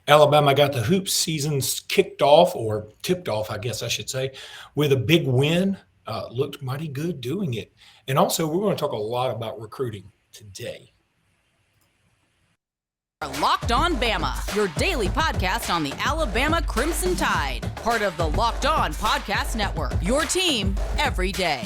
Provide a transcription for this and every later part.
Alabama got the hoops seasons kicked off, or tipped off, I guess I should say, with a big win. Looked mighty good doing it. And also, we're going to talk a lot about recruiting today. Locked On Bama, your daily podcast on the Alabama Crimson Tide. Part of the Locked On Podcast Network, your team every day.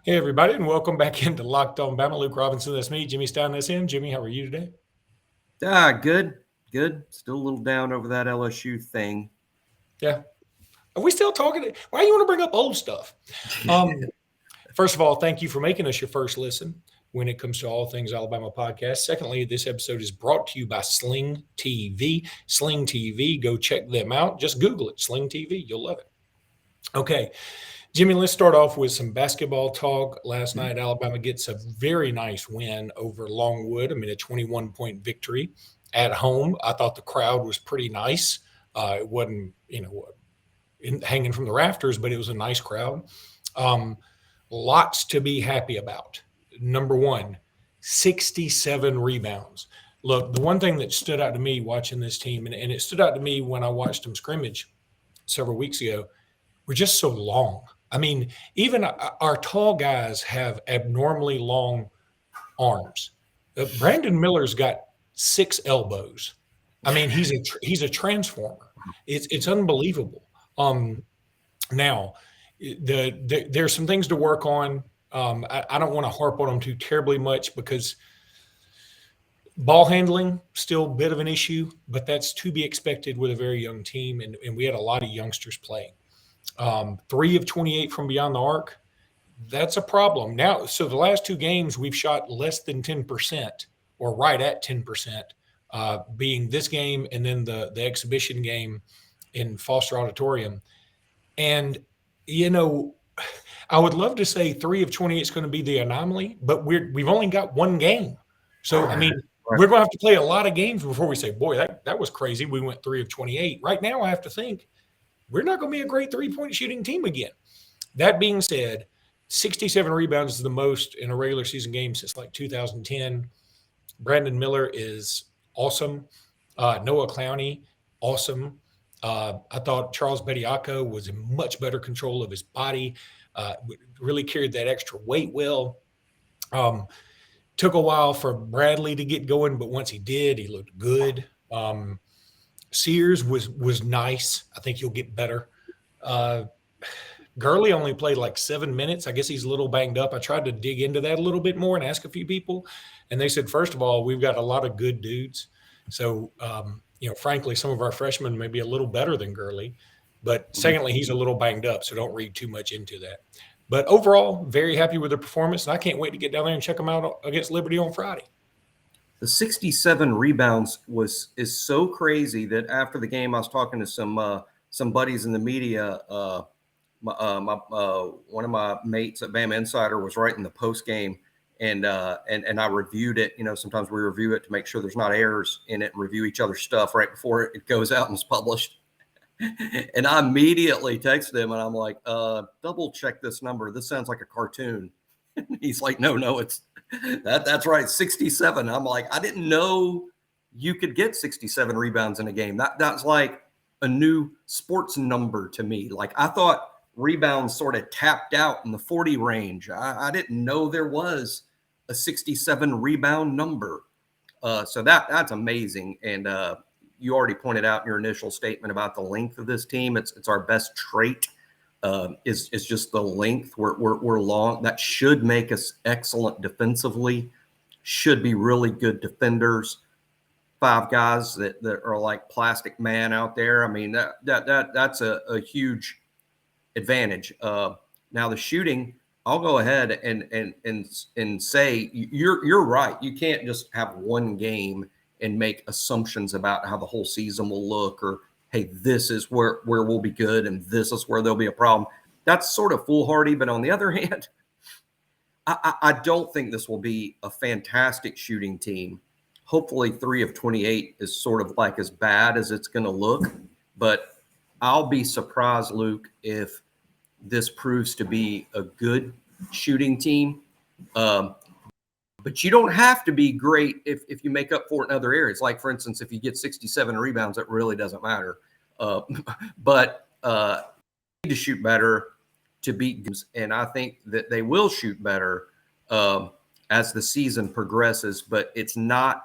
Hey, everybody, and welcome back into Locked On Bama. Luke Robinson, that's me. Jimmy Stein, that's him. Jimmy, how are you today? Good. Still a little down over that LSU thing. Yeah. Are we still talking? Why do you want to bring up old stuff? First of all, thank you for making us your first listen when it comes to all things Alabama podcast. Secondly, this episode is brought to you by Sling TV. Sling TV, go check them out. Just Google it, Sling TV. You'll love it. Okay. Jimmy, let's start off with some basketball talk. Last night, Alabama gets a very nice win over Longwood. I mean, a 21-point victory at home. I thought the crowd was pretty nice. It wasn't, hanging from the rafters, but it was a nice crowd. Lots to be happy about. Number one, 67 rebounds. Look, the one thing that stood out to me watching this team, and it stood out to me when I watched them scrimmage several weeks ago, we're just so long. I mean, even our tall guys have abnormally long arms. Brandon Miller's got 6 elbows. I mean, he's a transformer. It's unbelievable. Now, there's some things to work on. I don't want to harp on them too terribly much because ball handling still a bit of an issue, but that's to be expected with a very young team, and we had a lot of youngsters playing. 3 of 28 from beyond the arc, that's a problem. Now, so the last 2 games, we've shot less than 10% or right at 10%, being this game and then the exhibition game in Foster Auditorium. And, I would love to say 3 of 28 is going to be the anomaly, but we've only got 1 game. So, I mean, we're going to have to play a lot of games before we say, boy, that was crazy. We went 3 of 28. Right now, I have to think, we're not going to be a great three-point shooting team again. That being said, 67 rebounds is the most in a regular season game since like 2010. Brandon Miller is awesome. Noah Clowney, awesome. I thought Charles Bediako was in much better control of his body, really carried that extra weight well. Took a while for Bradley to get going, but once he did, he looked good. Sears was nice. I think he'll get better. Gurley only played like 7 minutes. I guess he's a little banged up. I tried to dig into that a little bit more and ask a few people, and they said, first of all, we've got a lot of good dudes. So, frankly, some of our freshmen may be a little better than Gurley. But secondly, he's a little banged up, so don't read too much into that. But overall, very happy with the performance, and I can't wait to get down there and check them out against Liberty on Friday. The 67 rebounds is so crazy that after the game, I was talking to some buddies in the media. One of my mates at Bama Insider was writing the post game, and I reviewed it. Sometimes we review it to make sure there's not errors in it and review each other's stuff right before it goes out and is published. And I immediately texted him, and I'm like, double check this number. This sounds like a cartoon. He's like, no, it's that's right, 67. I'm like, I didn't know you could get 67 rebounds in a game. That's like a new sports number to me. Like, I thought rebounds sort of tapped out in the 40 range. I didn't know there was a 67 rebound number. So that's amazing. And you already pointed out in your initial statement about the length of this team. It's our best trait. Is just the length. We're long. That should make us excellent defensively. Should be really good defenders. 5 guys that are like Plastic Man out there. I mean, that's a huge advantage. Now the shooting, I'll go ahead and say you're right. You can't just have one game and make assumptions about how the whole season will look, or hey, this is where we'll be good and this is where there'll be a problem. That's sort of foolhardy. But on the other hand, I don't think this will be a fantastic shooting team. Hopefully 3 of 28 is sort of like as bad as it's going to look. But I'll be surprised, Luke, if this proves to be a good shooting team. But you don't have to be great if you make up for it in other areas. Like, for instance, if you get 67 rebounds, it really doesn't matter. But need to shoot better to beat games, and I think that they will shoot better as the season progresses, but it's not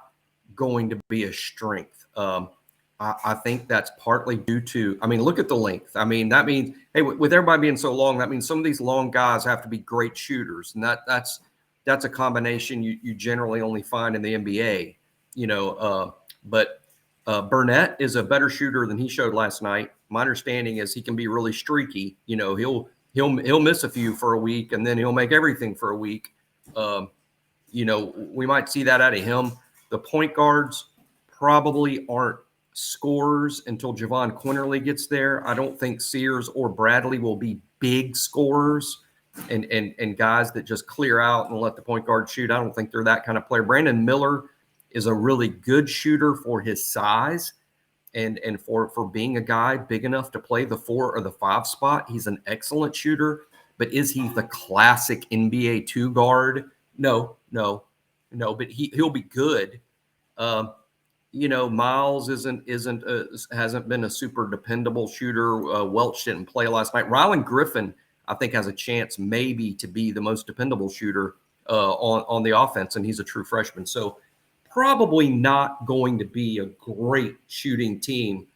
going to be a strength. I think that's partly due to, I mean, look at the length. I mean, that means, hey, with everybody being so long, that means some of these long guys have to be great shooters. And that's a combination you generally only find in the NBA, but Burnett is a better shooter than he showed last night. My understanding is he can be really streaky. He'll miss a few for a week and then he'll make everything for a week. We might see that out of him. The point guards probably aren't scorers until Javon Quinterly gets there. I don't think Sears or Bradley will be big scorers and guys that just clear out and let the point guard shoot. I don't think they're that kind of player. Brandon Miller is a really good shooter for his size and for being a guy big enough to play the 4 or the 5 spot. He's an excellent shooter, but is he the classic NBA 2 guard? No, but he'll be good. Miles hasn't been a super dependable shooter. Welch didn't play last night. Rylan Griffin, I think, has a chance maybe to be the most dependable shooter on the offense, and he's a true freshman. So probably not going to be a great shooting team.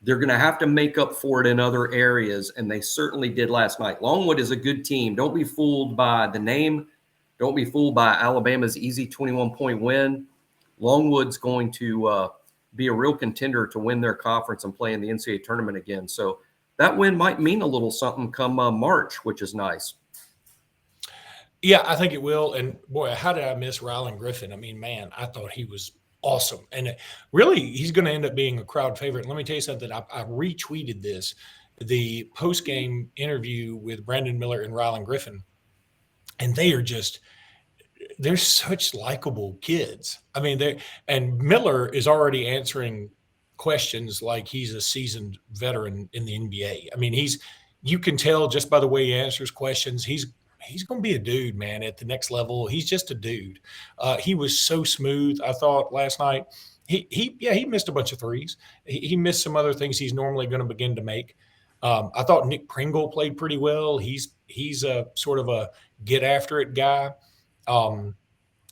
They're going to have to make up for it in other areas, and they certainly did last night. Longwood is a good team. Don't be fooled by the name. Don't be fooled by Alabama's easy 21-point win. Longwood's going to be a real contender to win their conference and play in the NCAA tournament again. So that win might mean a little something come March, which is nice. Yeah, I think it will. And boy, how did I miss Rylan Griffin? I mean, man, I thought he was awesome. And really, he's going to end up being a crowd favorite. Let me tell you something. I retweeted this, the post-game interview with Brandon Miller and Rylan Griffin. And they're such likable kids. I mean, and Miller is already answering questions like he's a seasoned veteran in the NBA. I mean, you can tell just by the way he answers questions, he's going to be a dude, man, at the next level. He's just a dude. He was so smooth, I thought, last night. He missed a bunch of threes. He missed some other things he's normally going to begin to make. I thought Nick Pringle played pretty well. He's a sort of a get after it guy.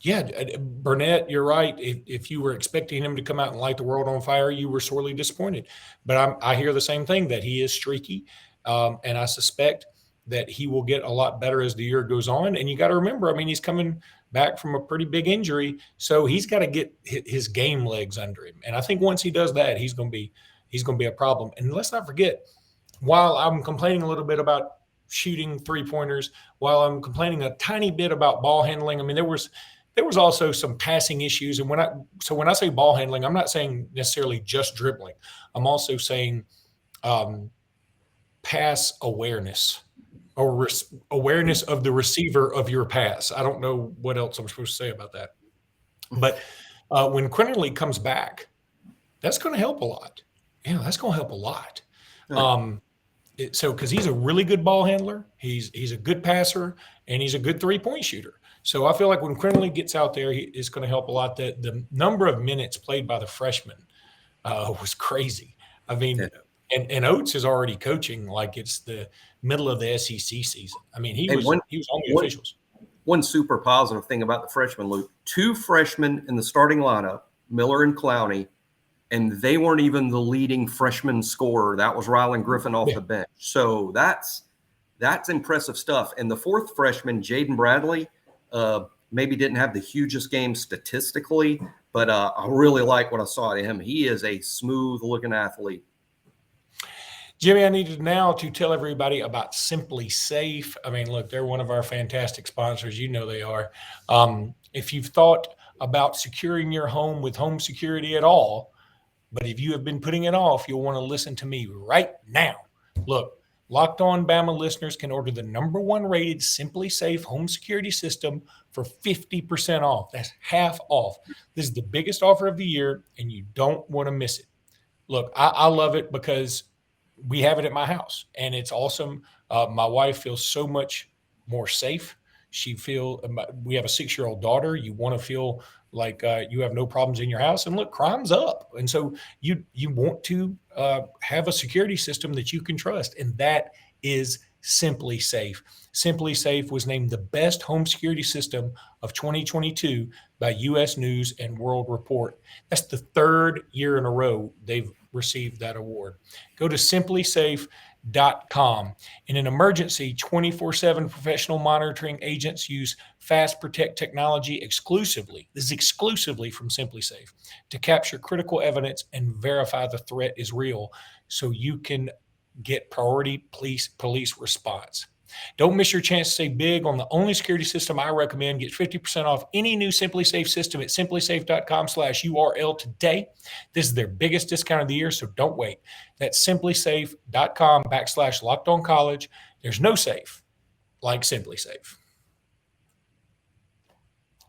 Burnett, you're right. If you were expecting him to come out and light the world on fire, you were sorely disappointed. But I hear the same thing, that he is streaky, and I suspect that he will get a lot better as the year goes on. And you got to remember, I mean, he's coming back from a pretty big injury, so he's got to get his game legs under him. And I think once he does that, he's going to be a problem. And let's not forget, while I'm complaining a little bit about shooting three-pointers, while I'm complaining a tiny bit about ball handling, I mean, there was also some passing issues. And when I say ball handling, I'm not saying necessarily just dribbling. I'm also saying pass awareness, or awareness of the receiver of your pass. I don't know what else I'm supposed to say about that. But when Quinterly comes back, that's going to help a lot. Yeah, that's going to help a lot. Right. Because he's a really good ball handler, he's a good passer, and he's a good three-point shooter. So I feel like when Quinterly gets out there, it's going to help a lot. The number of minutes played by the freshman was crazy. I mean, and Oates is already coaching like it's the middle of the SEC season. I mean, he was on the officials. One super positive thing about the freshmen, Luke, 2 freshmen in the starting lineup, Miller and Clowney, and they weren't even the leading freshman scorer. That was Rylan Griffin off the bench. So that's impressive stuff. And the 4th freshman, Jaden Bradley, maybe didn't have the hugest game statistically, but I really like what I saw of him. He is a smooth-looking athlete. Jimmy, I needed now to tell everybody about Simply Safe. I mean, look, they're one of our fantastic sponsors. You know they are. If you've thought about securing your home with home security at all, but if you have been putting it off, you'll want to listen to me right now. Look, Locked On Bama listeners can order the #1 rated Simply Safe home security system for 50% off. That's half off. This is the biggest offer of the year, and you don't want to miss it. Look, I love it because we have it at my house, and it's awesome. My wife feels so much more safe. We have a 6-year-old daughter. You want to feel like you have no problems in your house. And look, crime's up, and so you want to have a security system that you can trust, and that is Simply Safe. Simply Safe was named the best home security system of 2022 by U.S. News and World Report. That's the 3rd year in a row they've received that award. Go to simplysafe.com. In an emergency, 24/7 professional monitoring agents use Fast Protect technology exclusively. This is exclusively from Simply Safe to capture critical evidence and verify the threat is real, so you can get priority police response. Don't miss your chance to save big on the only security system I recommend. Get 50% off any new Simply Safe system at simplysafe.com/URL today. This is their biggest discount of the year, so don't wait. That's simplysafe.com/LockedOnCollege. There's no safe like Simply Safe.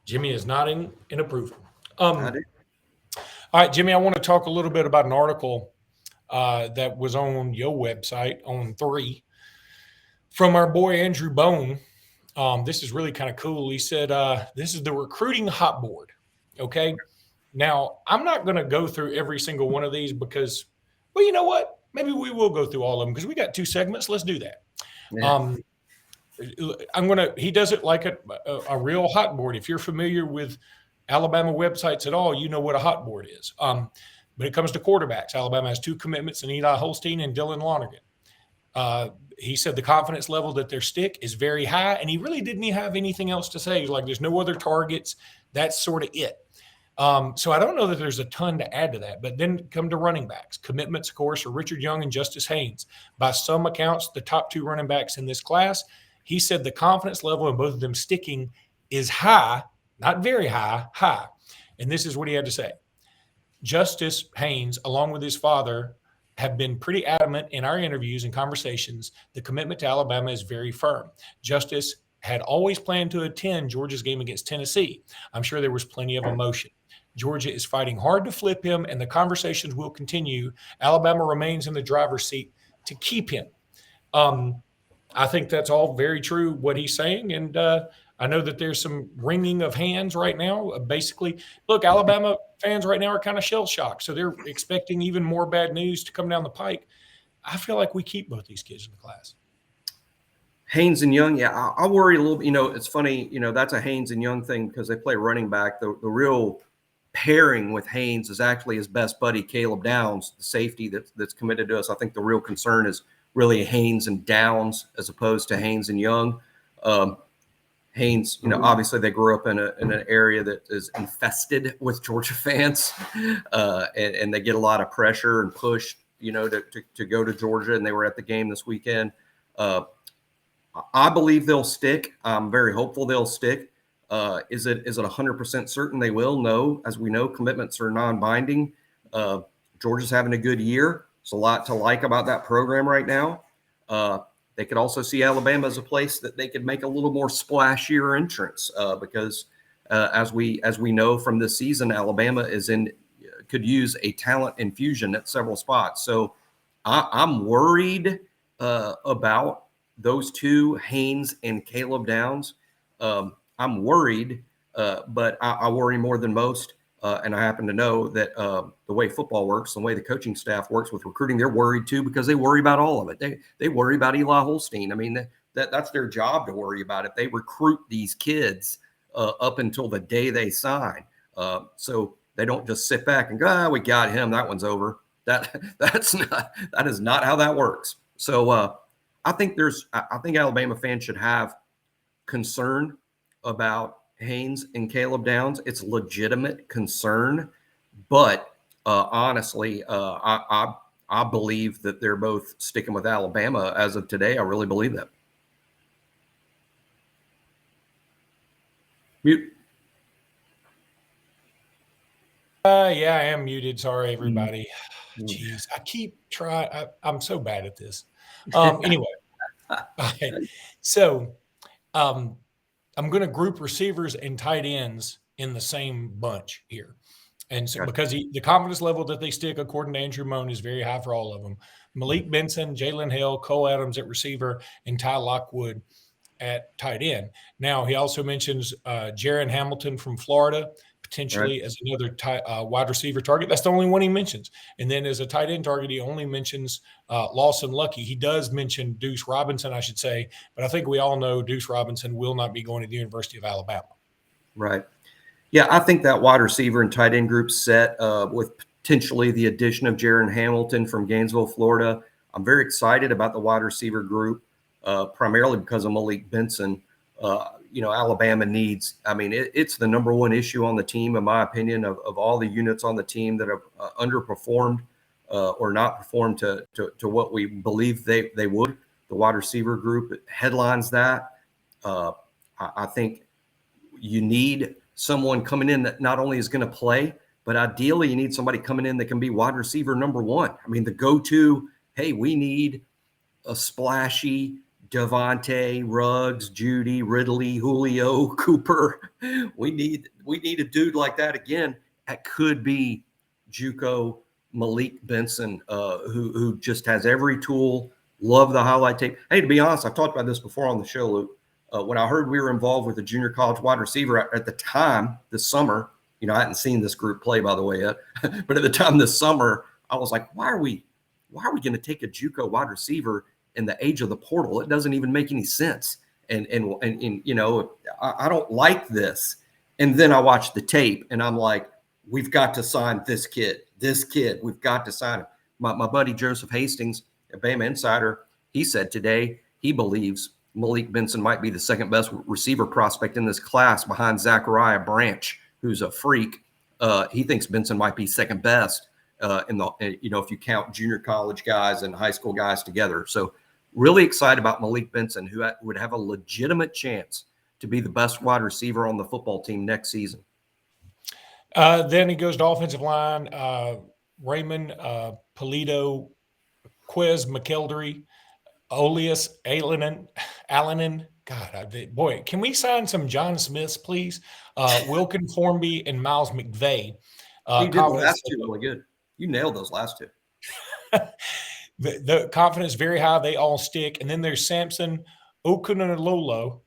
Jimmy is nodding in approval. All right, Jimmy, I want to talk a little bit about an article that was on your website on 3 from our boy Andrew Bone. This is really kind of cool. He said, this is the recruiting hot board. Okay. Now, I'm not going to go through every single one of these because, well, you know what? Maybe we will go through all of them because we got 2 segments. Let's do that. Yeah. He does it like a real hot board. If you're familiar with Alabama websites at all, you know what a hot board is. But it comes to quarterbacks. Alabama has 2 commitments in Eli Holstein and Dylan Lonergan. He said the confidence level that their stick is very high, and he really didn't have anything else to say. He's like, there's no other targets. That's sort of it. So I don't know that there's a ton to add to that. But then come to running backs. Commitments, of course, are Richard Young and Justice Haynes. By some accounts, the top 2 running backs in this class. He said the confidence level in both of them sticking is high, not very high, high. And this is what he had to say. Justice Haynes, along with his father, have been pretty adamant in our interviews and conversations. The commitment to Alabama is very firm. Justice had always planned to attend Georgia's game against Tennessee. I'm sure there was plenty of emotion. Georgia is fighting hard to flip him, and the conversations will continue. Alabama remains in the driver's seat to keep him. I think that's all very true, what he's saying, and I know that there's some wringing of hands right now. Basically, look, Alabama fans right now are kind of shell-shocked, so they're expecting even more bad news to come down the pike. I feel like we keep both these kids in the class. Haynes and Young, yeah, I worry a little bit. It's funny, that's a Haynes and Young thing because they play running back. The real pairing with Haynes is actually his best buddy, Caleb Downs, the safety that's committed to us. I think the real concern is really Haynes and Downs as opposed to Haynes and Young. Haynes, obviously they grew up in an area that is infested with Georgia fans, and they get a lot of pressure and push, to go to Georgia. And they were at the game this weekend. I believe they'll stick. I'm very hopeful they'll stick. Is it 100% certain they will? No. As we know, commitments are non-binding. Georgia's having a good year. There's a lot to like about that program right now. They could also see Alabama as a place that they could make a little more splashier entrance because as we know from this season, Alabama could use a talent infusion at several spots. So I'm worried about those 2, Haynes and Caleb Downs. I'm worried, but I worry more than most. And I happen to know that the way football works, the way the coaching staff works with recruiting, they're worried too because they worry about all of it. They worry about Eli Holstein. I mean, that's their job to worry about it. They recruit these kids up until the day they sign. So they don't just sit back and go, we got him. That one's over. That is not how that works. So I think Alabama fans should have concern about Haynes and Caleb Downs. It's legitimate concern, but honestly, I believe that they're both sticking with Alabama as of today. I really believe that. Mute. Yeah, I am muted. Sorry, everybody. Jeez, I keep trying. I'm so bad at this. Anyway, so I'm going to group receivers and tight ends in the same bunch here. And so, Gotcha. because the confidence level that they stick, according to Andrew Moan, is very high for all of them. Malik Benson, Jalen Hill, Cole Adams at receiver, and Ty Lockwood at tight end. Now, he also mentions Jaron Hamilton from Florida, potentially as another wide receiver target. That's the only one he mentions. And then as a tight end target, he only mentions Lawson Lucky. He does mention Deuce Robinson, I should say, but I think we all know Deuce Robinson will not be going to the University of Alabama. Right. Yeah, I think that wide receiver and tight end group set with potentially the addition of Jaron Hamilton from Gainesville, Florida. I'm very excited about the wide receiver group, primarily because of Malik Benson. Alabama needs, it's the number one issue on the team, in my opinion, of all the units on the team that have underperformed or not performed to what we believe they would. The wide receiver group headlines that. I think you need someone coming in that not only is going to play, but ideally you need somebody coming in that can be wide receiver number one. I mean, the go-to, hey, we need a splashy Devontae, Ruggs, Judy, Ridley, Julio, Cooper. We need a dude like that again. That could be JUCO Malik Benson, who just has every tool. Love the highlight tape. Hey, to be honest, I've talked about this before on the show, Luke. When I heard we were involved with a junior college wide receiver at the time this summer, I hadn't seen this group play, by the way, yet, but at the time this summer, I was like, why are we going to take a JUCO wide receiver in the age of the portal? It doesn't even make any sense. And I don't like this. And then I watched the tape and I'm like, we've got to sign this kid. We've got to sign him. My buddy Joseph Hastings, a Bama insider, he said today he believes Malik Benson might be the second best receiver prospect in this class behind Zachariah Branch, who's a freak. He thinks Benson might be second best if you count junior college guys and high school guys together. So really excited about Malik Benson, who would have a legitimate chance to be the best wide receiver on the football team next season. Then he goes to offensive line. Raymond Polito, Quez McKeldry, Olius Allenin. God, boy, can we sign some John Smiths, please? Wilkin Formby and Miles McVeigh. You did the last two really good. You nailed those last two. The confidence very high. They all stick. And then there's Samson Okunalolo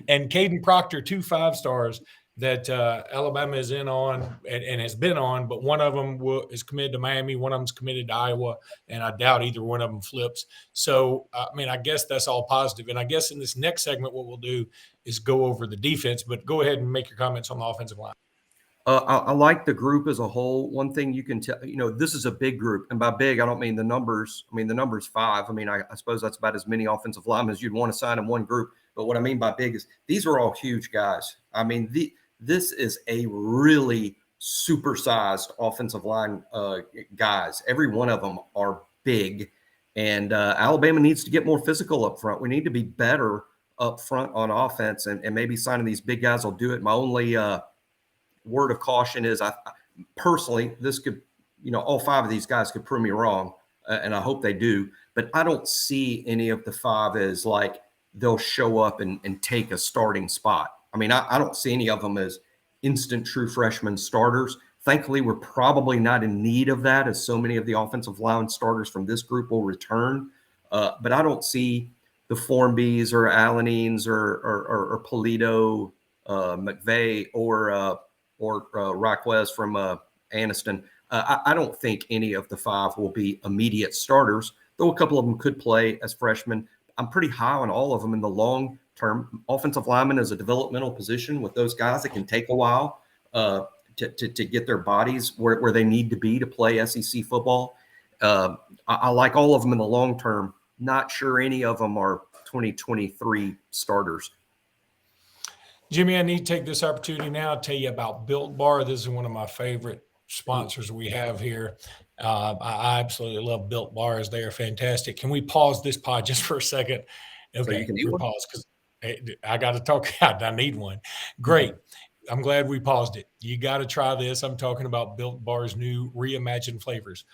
and Caden Proctor, 2 5-stars that Alabama is in on and has been on, but one of them is committed to Miami, one of them's committed to Iowa, and I doubt either one of them flips. So, I guess that's all positive. And I guess in this next segment, what we'll do is go over the defense, but go ahead and make your comments on the offensive line. I like the group as a whole. One thing you can tell, this is a big group. And by big, I don't mean the numbers. I mean, the number's 5. I suppose that's about as many offensive linemen as you'd want to sign in one group. But what I mean by big is these are all huge guys. This is a really supersized offensive line guys. Every one of them are big. And Alabama needs to get more physical up front. We need to be better up front on offense. And maybe signing these big guys will do it. My only word of caution is I personally, this could, all 5 of these guys could prove me wrong. And I hope they do. But I don't see any of the 5 as like they'll show up and take a starting spot. I don't see any of them as instant true freshman starters. Thankfully, we're probably not in need of that, as so many of the offensive line starters from this group will return. But I don't see the Formbys or Allenines or Polito, McVeigh or Raquez from Anniston. I don't think any of the 5 will be immediate starters, though a couple of them could play as freshmen. I'm pretty high on all of them in the long term. Offensive lineman is a developmental position with those guys. It can take a while to get their bodies where they need to be to play SEC football. I like all of them in the long term. Not sure any of them are 2023 starters. Jimmy, I need to take this opportunity now to tell you about Built Bar. This is one of my favorite sponsors we have here. I absolutely love Built Bars. They are fantastic. Can we pause this pod just for a second? Okay, so you can pause because I got to talk. I need one. Great. I'm glad we paused it. You got to try this. I'm talking about Built Bar's new reimagined flavors.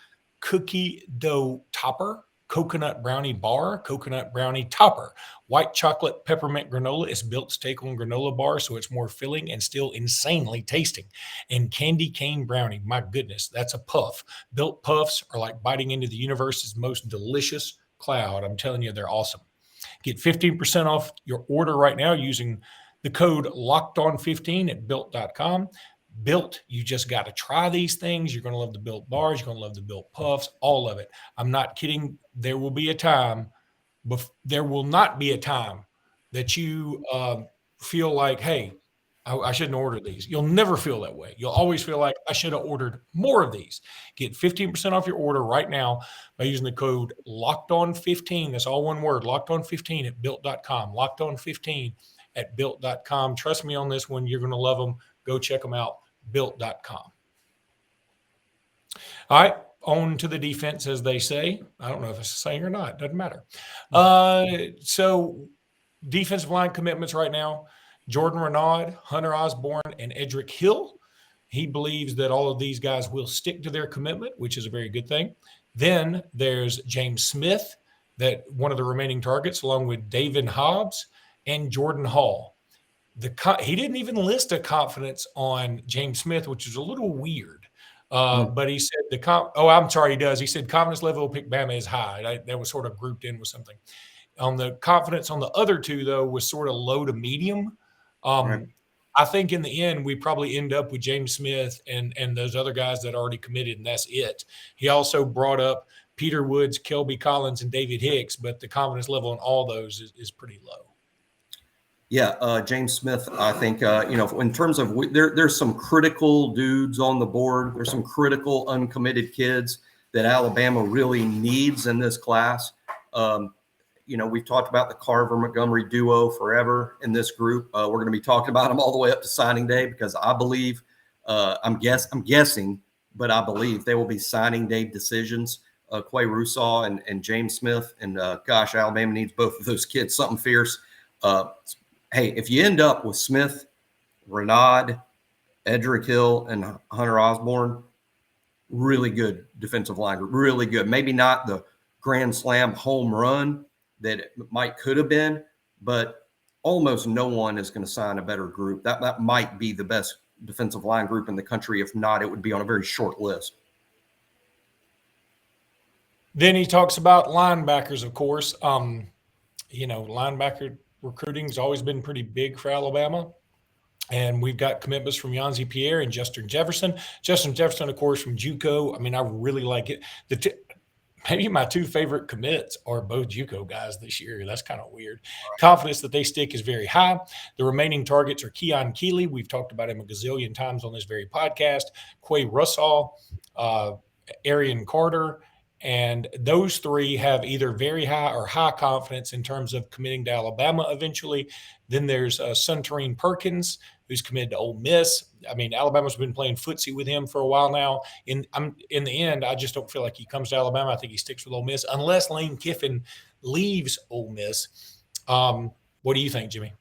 Cookie dough topper, coconut brownie bar, coconut brownie topper. White chocolate peppermint granola is Built's take on granola bar, so it's more filling and still insanely tasting. And candy cane brownie, my goodness, that's a puff. Built puffs are like biting into the universe's most delicious cloud. I'm telling you, they're awesome. Get 15% off your order right now using the code LOCKEDON15 at Built.com. Built, you just got to try these things. You're going to love the Built bars. You're going to love the Built puffs, all of it. I'm not kidding. There will not be a time that you feel like, hey, I shouldn't order these. You'll never feel that way. You'll always feel like I should have ordered more of these. Get 15% off your order right now by using the code LOCKEDON15. That's all one word, LOCKEDON15 at Built.com. LOCKEDON15 at Built.com. Trust me on this one. You're going to love them. Go check them out, Built.com. All right, on to the defense, as they say. I don't know if it's a saying or not. Doesn't matter. So defensive line commitments right now, Jordan Renaud, Hunter Osborne, and Edric Hill. He believes that all of these guys will stick to their commitment, which is a very good thing. Then there's James Smith, that one of the remaining targets, along with David Hobbs and Jordan Hall. He didn't even list a confidence on James Smith, which is a little weird. But he said he does. He said confidence level pick Bama is high. That was sort of grouped in with something. On the confidence on the other two, though, was sort of low to medium. Right. I think in the end, we probably end up with James Smith and those other guys that already committed, and that's it. He also brought up Peter Woods, Kelby Collins, and David Hicks, but the confidence level on all those is pretty low. Yeah, James Smith, I think, in terms of there's some critical dudes on the board. There's some critical uncommitted kids that Alabama really needs in this class. We've talked about the Carver-Montgomery duo forever in this group. We're going to be talking about them all the way up to signing day because I believe, I'm guessing, but I believe they will be signing day decisions. Quay Russaw and James Smith. And Alabama needs both of those kids, something fierce. Hey, if you end up with Smith, Renaud, Edric Hill, and Hunter Osborne, really good defensive line group, really good. Maybe not the grand slam home run that it could have been, but almost no one is going to sign a better group. That might be the best defensive line group in the country. If not, it would be on a very short list. Then he talks about linebackers, of course. Linebacker recruiting has always been pretty big for Alabama. And we've got commitments from Yanzi Pierre and Justin Jefferson. Justin Jefferson, of course, from JUCO. I mean, I really like it. Maybe my two favorite commits are both JUCO guys this year. That's kind of weird. Confidence that they stick is very high. The remaining targets are Keon Keeley. We've talked about him a gazillion times on this very podcast. Quay Russaw, Arian Carter. And those three have either very high or high confidence in terms of committing to Alabama eventually. Then there's Suntarine Perkins, who's committed to Ole Miss. I mean, Alabama's been playing footsie with him for a while now. In the end, I just don't feel like he comes to Alabama. I think he sticks with Ole Miss unless Lane Kiffin leaves Ole Miss. What do you think, Jimmy?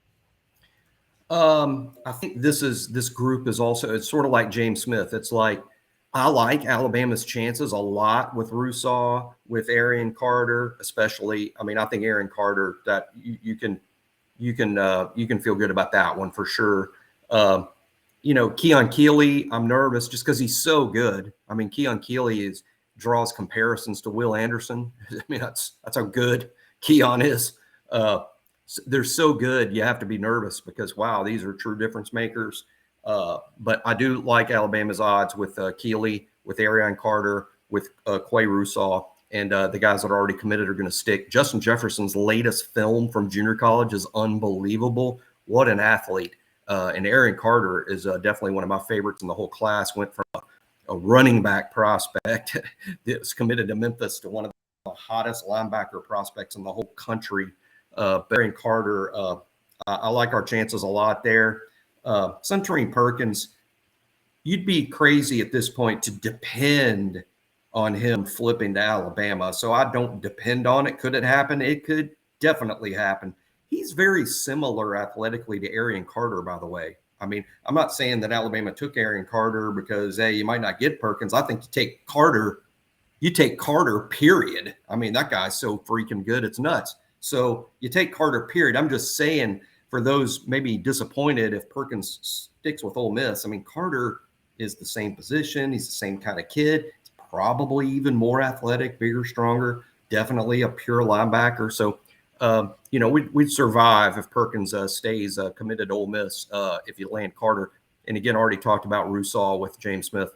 I think this group is also, it's sort of like James Smith. It's like, I like Alabama's chances a lot with Russaw, with Arian Carter, especially. I mean, I think Arian Carter, that you can feel good about that one for sure. Keon Keeley, I'm nervous just because he's so good. I mean, Keon Keeley draws comparisons to Will Anderson. I mean, that's how good Keon is. They're so good, you have to be nervous because, wow, these are true difference makers. But I do like Alabama's odds with Keeley, with Arian Carter, with Quay Russaw, and the guys that are already committed are going to stick. Justin Jefferson's latest film from junior college is unbelievable. What an athlete. And Arian Carter is definitely one of my favorites in the whole class. Went from a running back prospect that was committed to Memphis to one of the hottest linebacker prospects in the whole country. Arian Carter, I like our chances a lot there. Suntarine Perkins, you'd be crazy at this point to depend on him flipping to Alabama. So I don't depend on it. Could it happen? It could definitely happen. He's very similar athletically to Arian Carter, by the way. I mean, I'm not saying that Alabama took Arian Carter because, hey, you might not get Perkins. I think you take Carter You take Carter, period. I mean, that guy's so freaking good, it's nuts. So you take Carter, period. I'm just saying, for those maybe disappointed if Perkins sticks with Ole Miss, I mean, Carter is the same position. He's the same kind of kid. He's probably even more athletic, bigger, stronger, definitely a pure linebacker. So, we'd survive if Perkins stays committed to Ole Miss if you land Carter. And again, already talked about Russaw with James Smith.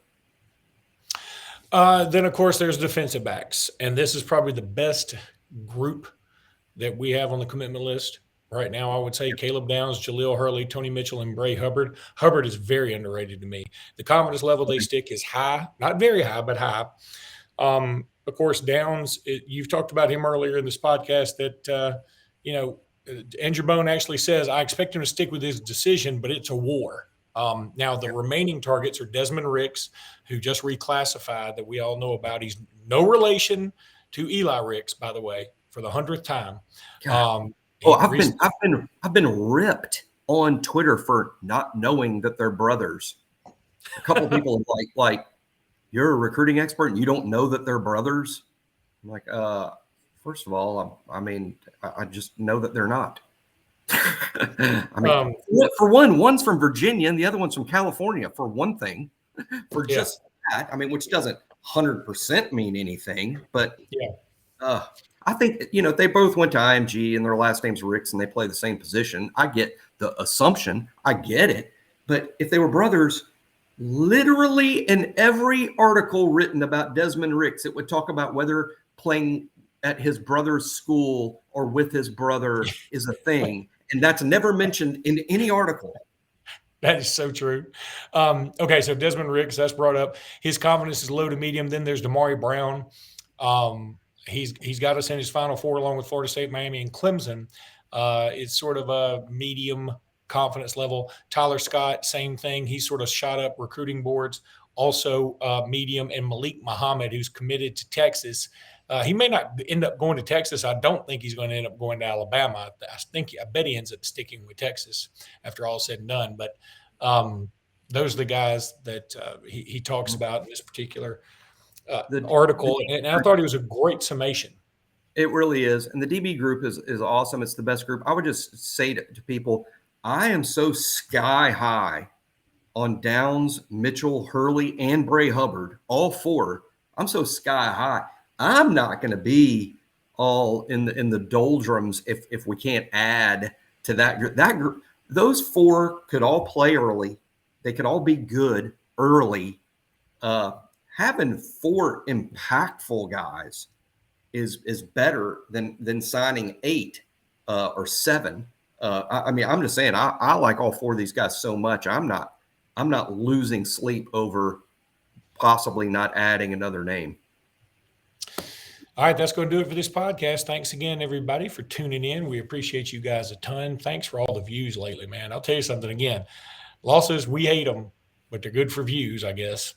Then, of course, there's defensive backs. And this is probably the best group that we have on the commitment list right now. I would say Caleb Downs, Jaleel Hurley, Tony Mitchell, and Bray Hubbard. Hubbard is very underrated to me. The confidence level they stick is high, not very high, but high. Of course, Downs, you've talked about him earlier in this podcast that, Andrew Bone actually says, I expect him to stick with his decision, but it's a war. Now, the remaining targets are Desmond Ricks, who just reclassified that we all know about. He's no relation to Eli Ricks, by the way, for the 100th time. I've been ripped on Twitter for not knowing that they're brothers. A couple of people like, you're a recruiting expert and you don't know that they're brothers. I'm like, first of all, I just know that they're not. For one's from Virginia and the other one's from California, for one thing, just that. Which doesn't 100% mean anything, but I think, they both went to IMG and their last name's Ricks and they play the same position. I get the assumption. I get it. But if they were brothers, literally in every article written about Desmond Ricks, it would talk about whether playing at his brother's school or with his brother is a thing. And that's never mentioned in any article. That is so true. Okay, so Desmond Ricks, that's brought up. His confidence is low to medium. Then there's Damari Brown. He's got us in his Final Four along with Florida State, Miami, and Clemson. It's sort of a medium confidence level. Tyler Scott, same thing. He's sort of shot up recruiting boards, also medium. And Malik Muhammad, who's committed to Texas. He may not end up going to Texas. I don't think he's going to end up going to Alabama. I bet he ends up sticking with Texas after all said and done. But those are the guys that he talks about in this particular article. And I thought it was a great summation. It really is. And the DB group is awesome. It's the best group. I would just say to people, I am so sky high on Downs, Mitchell, Hurley, and Bray Hubbard, all four. I'm so sky high. I'm not going to be all in the doldrums if we can't add to that group. That group, those four could all play early. They could all be good early. Having four impactful guys is better than signing 8 or 7. I'm just saying I like all four of these guys so much. I'm not losing sleep over possibly not adding another name. All right, that's going to do it for this podcast. Thanks again, everybody, for tuning in. We appreciate you guys a ton. Thanks for all the views lately, man. I'll tell you something again. Losses, we hate them, but they're good for views, I guess.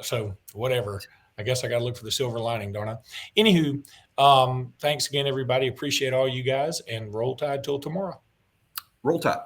So whatever. I guess I got to look for the silver lining, don't I? Anywho, thanks again, everybody. Appreciate all you guys, and roll tide till tomorrow. Roll Tide.